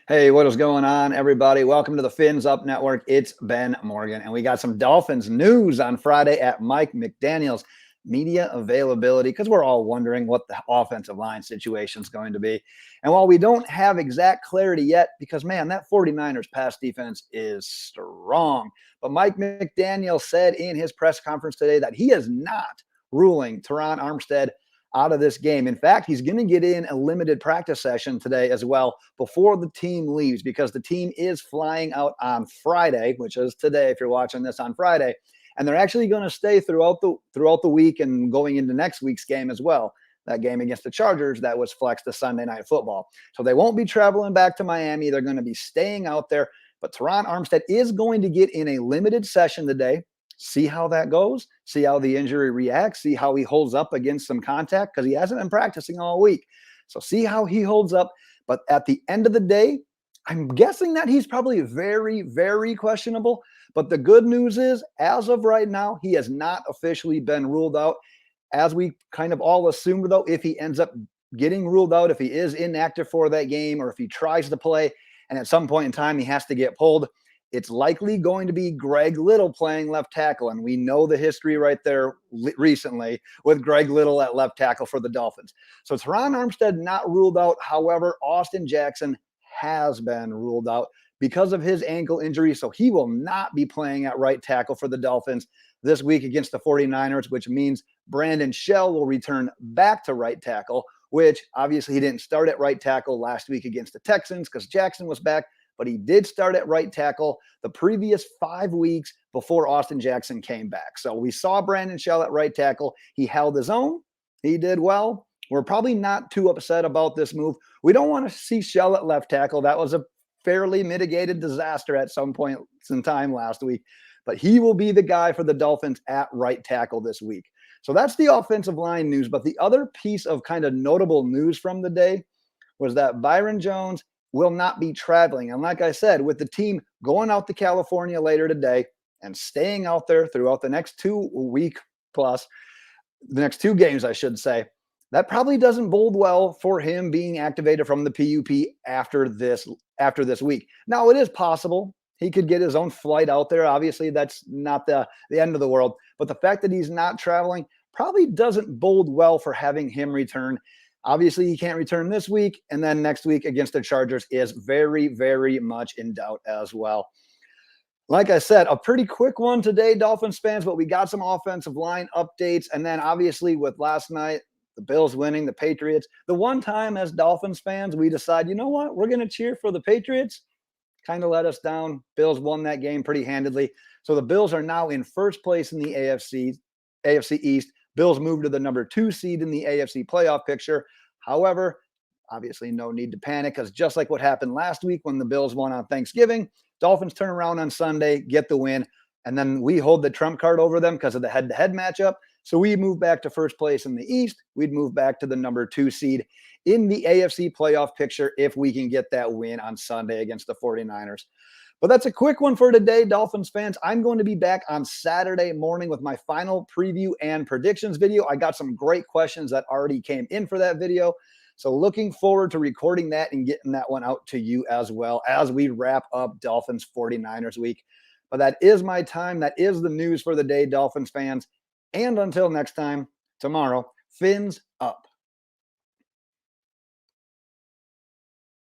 Hey, what is going on, everybody? Welcome to the Fins Up Network. It's Ben Morgan, and we got some Dolphins news on Friday at Mike McDaniel's media availability because we're all wondering what the offensive line situation is going to be. And while we don't have exact clarity yet, because man, that 49ers pass defense is strong. But Mike McDaniel said in his press conference today that he is not ruling Terron Armstead out of this game. In fact, he's going to get in a limited practice session today as well before the team leaves because the team is flying out on Friday, which is today if you're watching this on Friday, and they're actually going to stay throughout the week and going into next week's game as well. That game against the Chargers that was flexed to Sunday Night Football. So they won't be traveling back to Miami. They're going to be staying out there. But Terron Armstead is going to get in a limited session today. See how that goes, see how the injury reacts, see how he holds up against some contact because he hasn't been practicing all week. So see how he holds up. But at the end of the day, I'm guessing that he's probably very, very questionable. But the good news is, as of right now, he has not officially been ruled out. As we kind of all assumed, though, if he ends up getting ruled out, if he is inactive for that game, or if he tries to play, and at some point in time he has to get pulled, it's likely going to be Greg Little playing left tackle. And we know the history right there recently with Greg Little at left tackle for the Dolphins. So Terron Armstead not ruled out. However, Austin Jackson has been ruled out because of his ankle injury. So he will not be playing at right tackle for the Dolphins this week against the 49ers, which means Brandon Shell will return back to right tackle, which obviously he didn't start at right tackle last week against the Texans because Jackson was back. But he did start at right tackle the previous 5 weeks before Austin Jackson came back. So we saw Brandon Shell at right tackle. He held his own. He did well. We're probably not too upset about this move. We don't want to see Shell at left tackle. That was a fairly mitigated disaster at some point in time last week. But he will be the guy for the Dolphins at right tackle this week. So that's the offensive line news. But the other piece of kind of notable news from the day was that Byron Jones will not be traveling. And like I said, with the team going out to California later today and staying out there throughout the next 2 week plus, the next 2 games, I should say, that probably doesn't bode well for him being activated from the PUP after this week. Now, it is possible he could get his own flight out there. Obviously, that's not the end of the world. But the fact that he's not traveling probably doesn't bode well for having him return. Obviously, he can't return this week, and then next week against the Chargers is very, very much in doubt as well. Like I said, a pretty quick one today, Dolphins fans, but we got some offensive line updates. And then obviously with last night, the Bills winning, the Patriots, the one time as Dolphins fans, we decide, you know what, we're going to cheer for the Patriots. Kind of let us down. Bills won that game pretty handedly. So the Bills are now in first place in the AFC East. Bills move to the number 2 seed in the AFC playoff picture. However, obviously no need to panic because just like what happened last week when the Bills won on Thanksgiving, Dolphins turn around on Sunday, get the win, and then we hold the trump card over them because of the head-to-head matchup. So we move back to first place in the East. We'd move back to the number 2 seed in the AFC playoff picture if we can get that win on Sunday against the 49ers. But that's a quick one for today, Dolphins fans. I'm going to be back on Saturday morning with my final preview and predictions video. I got some great questions that already came in for that video. So looking forward to recording that and getting that one out to you as well as we wrap up Dolphins 49ers week. But that is my time. That is the news for the day, Dolphins fans. And until next time, tomorrow, Fins